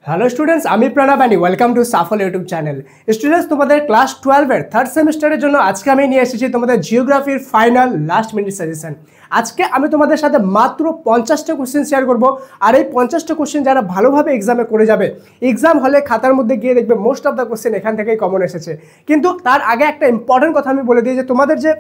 Hello students, আমি Pranab and welcome to Shuffle YouTube channel. Students, তোমাদের class 12-এর third সেমিস্টারের জন্য আজকে আমি নিয়ে এসেছি তোমাদের জিওগ্রাফির ফাইনাল লাস্ট মিনিট সাজেশন। আজকে আমি তোমাদের সাথে মাত্র 50টা কোশ্চেন শেয়ার করব। আর এই 50টা কোশ্চেন যারা ভালোভাবে এক্সামে করে যাবে, এক্সাম হলে খাতার মধ্যে গিয়ে দেখবে মোস্ট অফ দ্য কোশ্চেন এখান থেকেই কমন এসেছে। কিন্তু তার আগে একটা ইম্পর্টেন্ট কথা আমি বলে দিই যে তোমাদের যে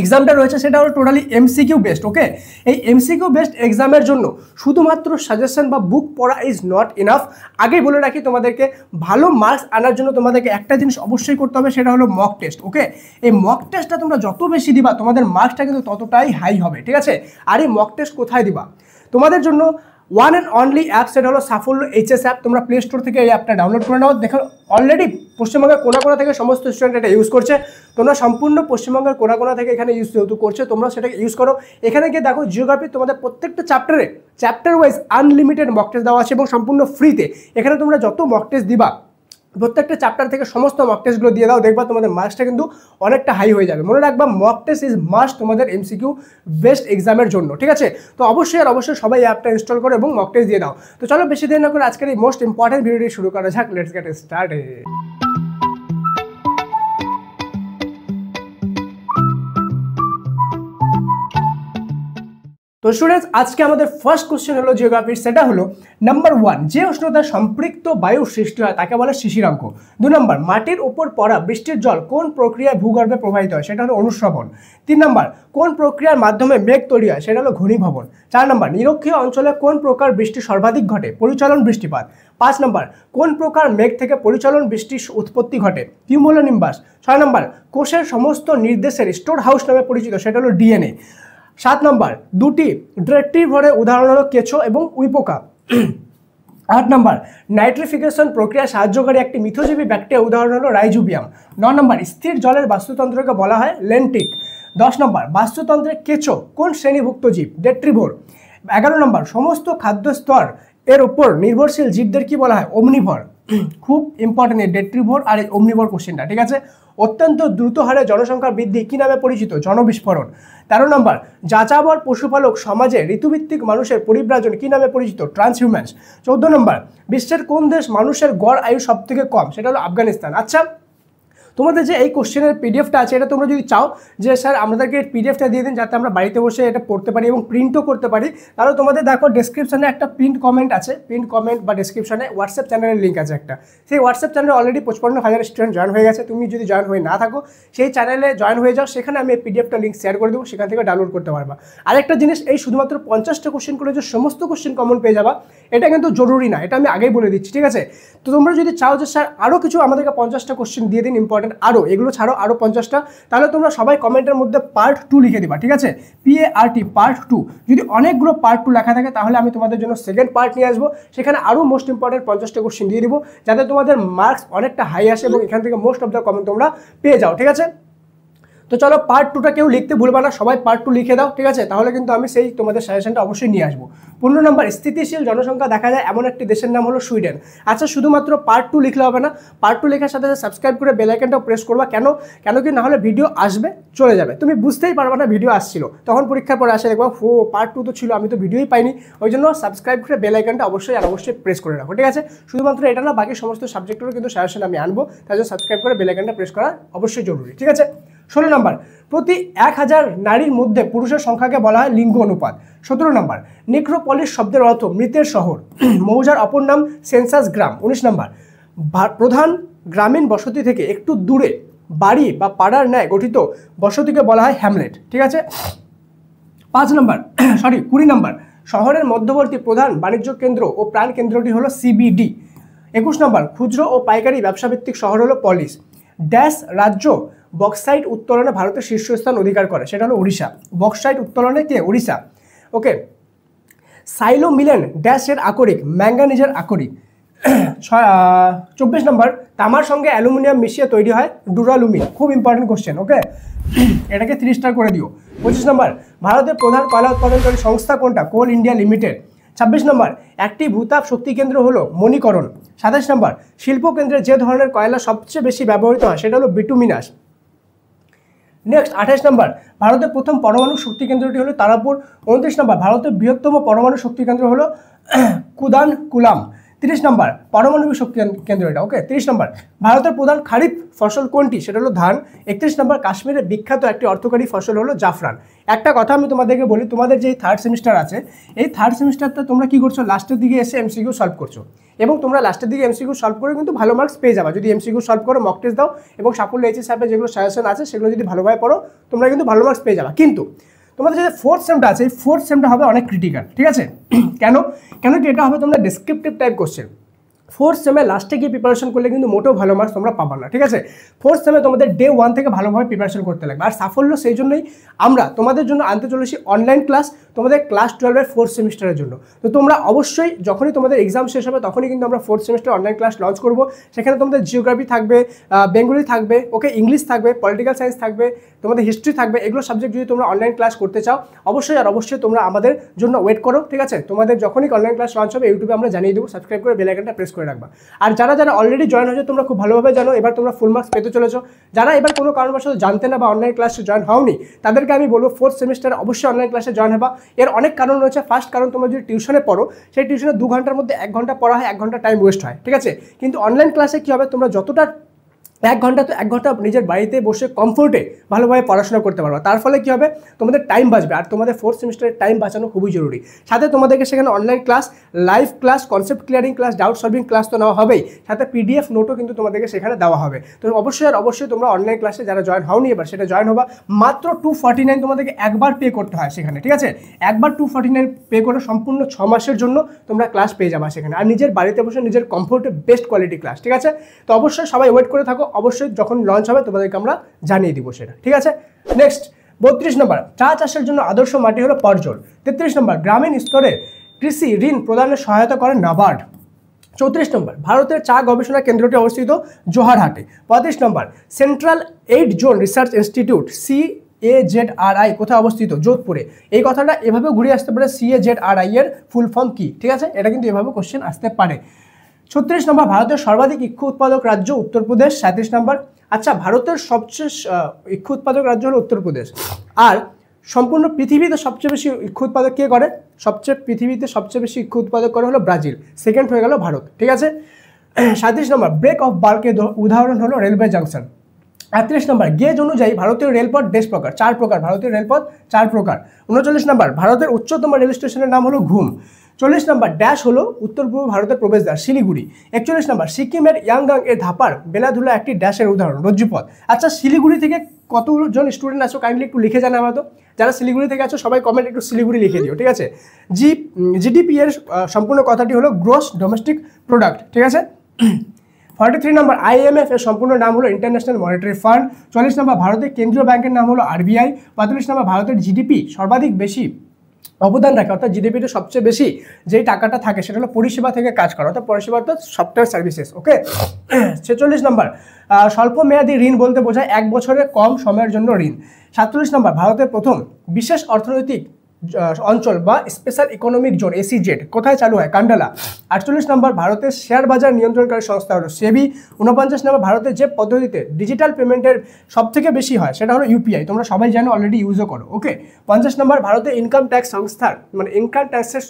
এক্সামটা রয়েছে সেটা হলো টোটালি এমসিকিউ বেস্ট। ওকে, এই এমসিকিউ বেস্ট এক্সামের জন্য শুধুমাত্র সাজেশন বা বুক পড়া ইজ নট ইনাফ। আগেই বলে রাখি, তোমাদেরকে ভালো মার্কস আনার জন্য তোমাদেরকে একটা জিনিস অবশ্যই করতে হবে, সেটা হলো মক টেস্ট। ওকে, এই মক টেস্টটা তোমরা যত বেশি দিবা তোমাদের মার্কসটা কিন্তু ততটাই হাই হবে, ঠিক আছে? আর এই মক টেস্ট কোথায় দিবা? তোমাদের জন্য ওয়ান অ্যান্ড অনলি অ্যাপ, সেটা হলো সাফল্য এইচএস অ্যাপ। তোমরা প্লে স্টোর থেকে এই অ্যাপটা ডাউনলোড করে নাও। দেখো, অলরেডি পশ্চিমবঙ্গের কোনা কোনা থেকে সমস্ত স্টুডেন্ট এটা ইউজ করছে। তোমরা সম্পূর্ণ পশ্চিমবঙ্গের কোনা কোনা থেকে এখানে ইউজ যেহেতু করছে, তোমরা সেটাকে ইউজ করো। এখানে গিয়ে দেখো, জিওগ্রাফি তোমাদের প্রত্যেকটা chapter wise unlimited mock test দেওয়া আছে এবং সম্পূর্ণ ফ্রিতে। এখানে তোমরা যত মক টেস্ট দিবা, প্রত্যেকটা চ্যাপ্টার থেকে সমস্ত মক টেস্টগুলো দিয়ে দাও, দেখবা তোমাদের মার্কসটা কিন্তু অনেকটা হাই হয়ে যাবে। মনে রাখবা, মক টেস্ট ইজ মাস্ট তোমাদের এমসিকিউ বেস্ট এক্সামের জন্য, ঠিক আছে? তো অবশ্যই সবাই অ্যাপটা ইনস্টল করো এবং মক টেস্ট দিয়ে দাও। তো চলো বেশি দেরি না করে আজকের এই মোস্ট ইম্পর্টেন্ট ভিডিওটি শুরু করা যাক। Let's get started. তো স্টুডেন্টস, আজকে আমাদের ফার্স্ট কোশ্চেন হলো জিওগ্রাফির, সেটা হলো নাম্বার 1, যে উষ্ণতা সম্পৃক্ত বায়ু সৃষ্টি হয় তাকে বলে শিশিরাঙ্ক। 2 নম্বর, মাটির উপর পড়া বৃষ্টির জল কোন প্রক্রিয়ায় ভূগর্ভে প্রবাহিত হয়, সেটা হলো অনুশ্রবণ। 3 নম্বর, কোন প্রক্রিয়ার মাধ্যমে মেঘ তৈরি হয়, সেটা হলো ঘনীভবন। 4 নম্বর, নিরক্ষীয় অঞ্চলে কোন প্রকার বৃষ্টি সর্বাধিক ঘটে, পরিচলন বৃষ্টিপাত। 5 নম্বর, কোন প্রকার মেঘ থেকে পরিচলন বৃষ্টির উৎপত্তি ঘটে, কিউমুলোনিম্বাস। 6 নম্বর, কোষের সমস্ত নির্দেশের স্টোর হাউস নামে পরিচিত, সেটা হলো ডিএনএ। 7 নম্বর, দুটি ডিরেক্টিভরের উদাহরণ হলো কেঁচো এবং উইপোকা। 8 নম্বর, নাইট্রিফিকেশন প্রক্রিয়া সাহায্যকারী একটি মিথজীবী ব্যাকটেরিয়া উদাহরণ হলো রাইজোবিয়াম। 9 নম্বর, স্থির জলের বাস্তুতন্ত্রকে বলা হয় লেন্টিক। 10 নম্বর, বাস্তুতন্ত্রে কেঁচো কোন শ্রেণীভুক্ত জীব, ডেট্রিভোর। 11 নম্বর, সমস্ত খাদ্য স্তর এর উপর নির্ভরশীল জীবদের কি বলা হয়, ওমনিভর। খুব ইম্পর্টেন্ট এই ডেট্রিভোর আর এই ওমনিভর কোশ্চেনটা, ঠিক আছে? অত্যন্ত দ্রুত হারে জনসংখ্যার বৃদ্ধি কি নামে পরিচিত, জনবিস্ফোরণ। 13 নম্বর, যাযাবর পশুপালক সমাজে ঋতুভিত্তিক মানুষের পরিব্রাজন কি নামে পরিচিত, ট্রান্সহিউম্যান্স। 14 নম্বর, বিশ্বের কোন দেশ মানুষের গড় আয়ু সব থেকে কম, সেটা হলো আফগানিস্তান। আচ্ছা, তোমাদের যে এই কোশ্চেনের পিডিএফটা আছে, এটা তোমরা যদি চাও যে স্যার আমাদেরকে পিডিএফটা দিয়ে দিন যাতে আমরা বাড়িতে বসে এটা পড়তে পারি এবং প্রিন্টও করতে পারি, তাহলে তোমাদের দেখো ডেসক্রিপশনে একটা প্রিন্ট কমেন্ট আছে। প্রিন্ট কমেন্ট বা ডেসক্রিপশনে হোয়াটসঅ্যাপ চ্যানেলের লিঙ্ক আছে একটা। সেই হোয়াটসঅ্যাপ চ্যানেলে অলরেডি 55,000 স্টুডেন্ট জয়েন হয়ে গেছে। তুমি যদি জয়েন হয়ে না থাকো, সেই চ্যানেলে জয়েন হয়ে যাও, সেখানে আমি এই পিডিএফটা লিঙ্ক শেয়ার করে দেবো, সেখান থেকে ডাউনলোড করতে পারবা। আরেকটা জিনিস, এই শুধুমাত্র 50টা কোশ্চেন করে যে সমস্ত কোশ্চেন কমন পেয়ে যাবা, এটা কিন্তু জরুরি না, এটা আমি আগেই বলে দিচ্ছি, ঠিক আছে? তো তোমরা যদি চাও যে স্যার আরও কিছু আমাদেরকে 50টা কোশ্চেন দিয়ে দিন ইম্পর্টেন্ট, আরও এগুলো ছাড়ো আরও 50টা, তাহলে তোমরা সবাই কমেন্টের মধ্যে পার্ট 2 লিখে দিবা, ঠিক আছে? PART part 2। যদি অনেকগুলো পার্ট 2 লেখা থাকে তাহলে আমি তোমাদের জন্য সেকেন্ড পার্ট নিয়ে আসবো, সেখানে আরও মোস্ট ইম্পর্টেন্ট 50টা কোশ্চেন দিয়ে দিব, যাতে তোমাদের মার্কস অনেকটা হাই আসে এবং এখান থেকে মোস্ট অফ দ্য কমেন্ট তোমরা পেয়ে যাও, ঠিক আছে? তো চলো, পার্ট 2টা কেউ লিখতে ভুলবা না, সবাই পার্ট 2 লিখে দাও, ঠিক আছে? তাহলে কিন্তু আমি সেই তোমাদের সাজেশনটা অবশ্যই নিয়ে আসবো। 15 নম্বর, স্থিতিশীল জনসংখ্যা দেখা যায় এমন একটি দেশের নাম হলো সুইডেন। আচ্ছা, শুধুমাত্র পার্ট 2 লিখলে হবে না, পার্ট 2 লেখার সাথে সাথে সাবস্ক্রাইব করে বেল আইকনটাও প্রেস করবা। কেন কি না হলে ভিডিও আসবে চলে যাবে, তুমি বুঝতেই পারবা না ভিডিও আসছিল, তখন পরীক্ষার পরে আসে দেখবা ও পার্ট 2 তো ছিল, আমি তো ভিডিওই পাইনি। ওই জন্য সাবস্ক্রাইব করে বেল আইকনটা অবশ্যই প্রেস করে রাখো, ঠিক আছে? শুধুমাত্র এটা না, বাকি সমস্ত সাবজেক্টেরও কিন্তু সাজেশন আমি আনবো, তাই জন্য সাবস্ক্রাইব করে বেল আইকনটা প্রেস করা অবশ্যই জরুরি, ঠিক আছে? 16 নম্বর, প্রতি 1000 নারীর মধ্যে পুরুষের সংখ্যাকে বলা হয় লিঙ্গ অনুপাত। 17 নম্বর, নেক্রোপলিস শব্দের অর্থ মৃতের শহর, মৌজার অপর নাম সেন্সাস গ্রাম। 19 নম্বর, প্রধান গ্রামীণ বসতি থেকে একটু দূরে বাড়ি বা পাড়ার ন্যায় গঠিত বসতিকে বলা হয় হ্যামলেট, ঠিক আছে? 20 নম্বর, শহরের মধ্যবর্তী প্রধান বাণিজ্য কেন্দ্র ও প্রাণ কেন্দ্রটি হলো CBD। 21 নম্বর, ক্ষুদ্র ও পাইকারি ব্যবসাভিত্তিক শহর হলো পলিস। ড্যাশ রাজ্য বক্সাইট উত্তোলনে ভারতের শীর্ষস্থান অধিকার করে, সেটা হলো উড়িষ্যা। বক্সাইট উত্তোলনে কে, উড়িষ্যা। ওকে, সাইলোমিলেন ড্যাশের আকরিক, ম্যাঙ্গানিজের আকরিক। 24 নম্বর, তামার সঙ্গে অ্যালুমিনিয়াম মিশিয়ে তৈরি হয় ডুরালুমিন। খুব ইম্পর্টেন্ট কোশ্চেন, ওকে, এটাকে 3 স্টার করে দিও। 25 নম্বর, ভারতের প্রধান কয়লা উৎপাদনকারী সংস্থা কোনটা, কোল ইন্ডিয়া লিমিটেড। 26 নম্বর, একটি ভূতাপ শক্তি কেন্দ্র হলো মণিকরণ। 27 নম্বর, শিল্পকেন্দ্রে যে ধরনের কয়লা সবচেয়ে বেশি ব্যবহৃত হয় সেটা হলো বিটুমিনাস। নেক্সট 28 নম্বর, ভারতের প্রথম পরমাণু শক্তি কেন্দ্রটি হলো তারাপুর। 29 নম্বর, ভারতের বৃহত্তম পরমাণু শক্তি কেন্দ্র হলো কুদানকুলাম। 30 নম্বর পারমাণবিক শক্তি কেন্দ্র এটা, ওকে। 30 নম্বর ভারতের প্রধান খারিফ ফসল কোনটি, সেটা হলো ধান। 31 নম্বর কাশ্মীরের বিখ্যাত একটি অর্থকরী ফসল হলো জাফরান। একটা কথা আমি তোমাদেরকে বলি, তোমাদের যে থার্ড সেমিস্টার আছে এই থার্ড সেমিস্টারটা তোমরা কি করছো, লাস্টের দিকে এসে এমসিকিউ সলভ করছো, এবং তোমরা লাস্টের দিকে এমসিকিউ সলভ করে কিন্তু ভালো মার্কস পেয়ে যাবে যদি এমসিকিউ সলভ করো, মক টেস্ট দাও, এবং সাফল্য এইচএস অ্যাপে যেগুলো সাজেশন আছে সেগুলো যদি ভালোভাবে পড়ো তোমরা কিন্তু ভালো মার্কস পেয়ে যাবে। কিন্তু তোমাদের যে ফোর্থ সেমটা আছে এই ফোর্থ সেমটা হবে অনেক ক্রিটিক্যাল, ঠিক আছে। কেন কি এটা হবে তোমরা ডেসক্রিপটিভ টাইপ কোশ্চেন। ফোর্থ সেমে লাস্টে গিয়ে প্রিপারেশন করলে কিন্তু মোটেও ভালো মার্কস তোমরা পাবা না, ঠিক আছে। ফোর্থ সেমে তোমাদের ডে 1 থেকে ভালোভাবে প্রিপারেশন করতে লাগবে। আর সাফল্য সেই জন্যই আমরা তোমাদের জন্য আনতে চলেছি অনলাইন ক্লাস তোমাদের ক্লাস 12-এর ফোর্থ সেমিস্টারের জন্য। তো তোমরা অবশ্যই যখনই তোমাদের এক্সাম শেষ হবে তখনই কিন্তু আমরা fourth semester online class launch করব। সেখানে তোমাদের জিওগ্রাফি থাকবে, বেঙ্গলি থাকবে, ওকে, ইংলিশ থাকবে, পলিটিক্যাল সায়েন্স থাকবে, তোমাদের হিস্ট্রি থাকবে। এগুলো সাবজেক্ট যদি তোমরা অনলাইন ক্লাস করতে চাও অবশ্যই তোমরা আমাদের জন্য ওয়েট করো, ঠিক আছে। তোমাদের যখনই অনলাইন ক্লাস লঞ্চ হবে ইউটিউবে আমরা জানিয়ে দেবো, সাবস্ক্রাইব করে বেল আইকনটা প্রেস করে রাখবা। আর যারা অলরেডি জয়েন হয়েছে তোমরা খুব ভালোভাবে জানো এবার তোমরা ফুল মার্কস পেতে চলেছো। যারা এবার কোনো কারণবশত জানতে না বা অনলাইন ক্লাসে জয়েন হওনি তাদেরকে আমি বলবো ফোর্থ সেমিস্টারে অবশ্যই অনলাইন ক্লাসে জয়েন হবা। এর অনেক কারণ রয়েছে। ফার্স্ট কারণ, তোমরা যদি টিউশনে পড়ো সেই টিউশনে 2 ঘন্টার মধ্যে 1 ঘন্টা পড়া হয়, 1 ঘন্টা টাইম ওয়েস্ট হয়, ঠিক আছে। কিন্তু অনলাইন ক্লাসে কী হবে, তোমরা যতটা 1 ঘন্টা তো 1 ঘন্টা নিজের বাড়িতে বসে কমফোর্টে ভালোভাবে পড়াশোনা করতে পারবে। তার ফলে কী হবে, তোমাদের টাইম বাঁচবে। আর তোমাদের ফোর্থ সেমিস্টারের টাইম বাঁচানো খুবই জরুরি। সাথে তোমাদেরকে সেখানে online class, live class, concept clearing class, doubt solving class তো নেওয়া হবেই, সাথে পিডিএফ নোটও কিন্তু তোমাদেরকে সেখানে দেওয়া হবে। তো অবশ্যই তোমরা অনলাইন ক্লাসে যারা জয়েন হওনি এবার সেটা জয়েন হবা। মাত্র 249 তোমাদেরকে একবার পে করতে হয় সেখানে, ঠিক আছে। একবার 249 পে করে সম্পূর্ণ 6 মাসের জন্য তোমরা ক্লাস পেয়ে যাবা সেখানে, আর নিজের বাড়িতে বসে নিজের কমফোর্টে বেস্ট কোয়ালিটি ক্লাস, ঠিক আছে। তো অবশ্যই সবাই ওয়েট করে থাকো, অবশ্যই যখন লঞ্চ হবে তোমাদেরকে আমরা জানিয়ে দিব সেটা, ঠিক আছে। নেক্সট 32 নম্বর চা চাষের জন্য আদর্শ মাটি হলো পর্জল। 33 নম্বর গ্রামীণ স্তরে কৃষি ঋণ প্রদানে সহায়তা করে নাবার্ড। 34 নম্বর ভারতের চা গবেষণা কেন্দ্রটি অবস্থিত জোহারহাটে। 35 নম্বর central arid zone research institute CAZRI কোথায় অবস্থিত, যোধপুরে। এই কথাটা এভাবে ঘুরে আসতে পারে, CAZRI এর ফুল ফর্ম কি, ঠিক আছে। এটা কিন্তু এভাবে কোশ্চেন আসতে পারে। 36 নম্বর ভারতের সর্বাধিক ইক্ষু উৎপাদক রাজ্য উত্তরপ্রদেশ। 37 নম্বর আচ্ছা ভারতের সবচেয়ে ইক্ষু উৎপাদক রাজ্য হলো উত্তরপ্রদেশ। আর সম্পূর্ণ পৃথিবীতে সবচেয়ে বেশি ইক্ষু উৎপাদক কে করে, পৃথিবীতে সবচেয়ে বেশি ইক্ষু উৎপাদক করে হলো ব্রাজিল, সেকেন্ড হয়ে গেল ভারত, ঠিক আছে। 37 নম্বর ব্রেক অফ বার্কের উদাহরণ হলো রেলওয়ে জাংশন। 38 নম্বর গেজ অনুযায়ী ভারতীয় রেলপথ বেশ প্রকার, 4 প্রকার, ভারতীয় রেলপথ 4 প্রকার। 39 নম্বর ভারতের উচ্চতম রেল স্টেশনের নাম হলো ঘুম। 40 নম্বর ড্যাশ হলো উত্তর পূর্ব ভারতের প্রবেশদ্বার শিলিগুড়ি। 41 নম্বর সিকিমের ইয়াংগাং এর ধাপার বেলাধুলা একটি ড্যাশের উদাহরণ রজ্জুপথ। আচ্ছা শিলিগুড়ি থেকে কতজন স্টুডেন্ট আছো কাইন্ডলি একটু লিখে জানা আমাদের। যারা শিলিগুড়ি থেকে আছো সবাই কমেন্ট একটু শিলিগুড়ি লিখে দিও, ঠিক আছে। জিডিপি এর সম্পূর্ণ কথাটি হলো গ্রস ডোমেস্টিক প্রোডাক্ট, ঠিক আছে। 43 নম্বর IMF এর সম্পূর্ণ নাম হলো ইন্টারন্যাশনাল মনিটারি ফান্ড। 44 নম্বর ভারতের কেন্দ্রীয় ব্যাংকের নাম হলো RBI। 45 নম্বর ভারতের জিডিপি সর্বাধিক বেশি অবদান রাখে, অর্থাৎ জিডিপিতে সবচেয়ে বেশি যেই টাকাটা থাকে সেটা হলো পরিষেবা থেকে কাজ করা, অর্থাৎ পরিষেবা অর্থাৎ সফটওয়্যার সার্ভিসেস, ওকে। 46 নম্বর স্বল্প মেয়াদী ঋণ বলতে বোঝায় 1 বছরের কম সময়ের জন্য ঋণ। 47 নম্বর ভারতের প্রথম বিশেষ অর্থনৈতিক অঞ্চল বা স্পেশাল ইকোনমিক জোন SEZ কোথায় চালু হয়, কান্ডালা। 48 নম্বর ভারতের শেয়ার বাজার নিয়ন্ত্রণকারী সংস্থা হলো সেবি। 49 নম্বর ভারতের যে পদ্ধতিতে ডিজিটাল পেমেন্টের সবথেকে বেশি হয় সেটা হলো UPI, তোমরা সবাই জানো, অলরেডি ইউজও করো, ওকে। 50 নম্বর ভারতের ইনকাম ট্যাক্স সংস্থার মানে ইনকাম ট্যাক্সের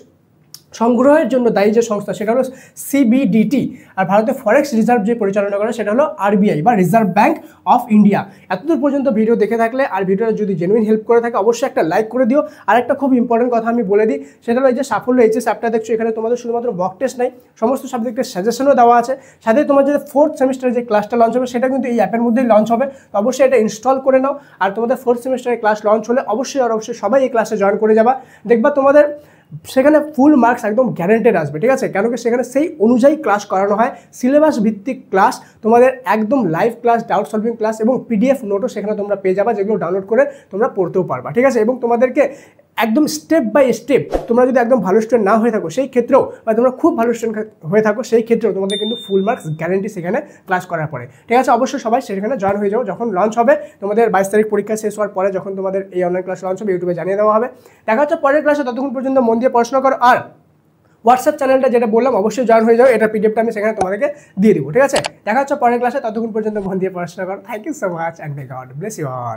সংগ্রহের জন্য দায়ী যে সংস্থা সেটা হলো CBDT। আর ভারতের ফরেক্স রিজার্ভ যে পরিচালনা করে সেটা হলো RBI বা রিজার্ভ ব্যাঙ্ক অফ ইন্ডিয়া। এতদূর পর্যন্ত ভিডিও দেখে থাকলে আর ভিডিওটা যদি জেনুইন হেল্প করে থাকে অবশ্যই একটা লাইক করে দিও। আর একটা খুব ইম্পর্টেন্ট কথা আমি বলে দিই, সেটা হলো এই যে সাফল্য এইচএস অ্যাপটা দেখছো, এখানে তোমাদের শুধুমাত্র মক টেস্ট নাই, সমস্ত সাবজেক্টের সাজেশনও দেওয়া আছে। সাথে তোমার যে ফোর্থ সেমিস্টারে যে ক্লাসটা লঞ্চ হবে সেটা কিন্তু এই অ্যাপের মধ্যেই লঞ্চ হবে, তো অবশ্যই এটা ইনস্টল করে নাও। আর তোমাদের ফোর্থ সেমিস্টারের ক্লাস লঞ্চ হলে অবশ্যই সবাই এই ক্লাসে জয়েন করে যাবা, দেখবা তোমাদের সেখানে ফুল মার্কস একদম গ্যারেন্টেড আসবে, ঠিক আছে। কেন কি সেখানে সেই অনুযায়ী ক্লাস করানো হয়, সিলেবাস ভিত্তিক ক্লাস, তোমাদের একদম live class, doubt solving class এবং PDF নোটও সেখানে তোমরা পেয়ে যাবা, যেগুলো ডাউনলোড করে তোমরা পড়তেও পারবা, ঠিক আছে। এবং তোমাদেরকে একদম স্টেপ বাই স্টেপ, তোমরা যদি একদম ভালো স্টুডেন্ট না হয়ে থাকো সেই ক্ষেত্রেও, বা তোমরা খুব ভালো স্টুডেন্ট হয়ে থাকো সেই ক্ষেত্রেও তোমাদের কিন্তু ফুল মার্কস গ্যারেন্টি সেখানে ক্লাস করার পরে, ঠিক আছে। অবশ্যই সবাই সেখানে জয়েন হয়ে যাও। যখন লঞ্চ হবে তোমাদের 22 তারিখ পরীক্ষা শেষ হওয়ার পরে যখন তোমাদের এই অনলাইন ক্লাস লঞ্চ হবে ইউটিউবে জানিয়ে দেওয়া হবে। দেখা হচ্ছে পরের ক্লাসে, ততক্ষণ পর্যন্ত মন দিয়ে পড়াশোনা করো। আর হোয়াটসঅ্যাপ চ্যানেলটা যেটা বললাম অবশ্যই জয়েন হয়ে যাও, এটা PDFটা আমি সেখানে তোমাদেরকে দিয়ে দিব, ঠিক আছে। দেখা হচ্ছে পরের ক্লাসে, ততক্ষণ পর্যন্ত মন দিয়ে পড়াশোনা করো। Thank you so much and may God bless you all.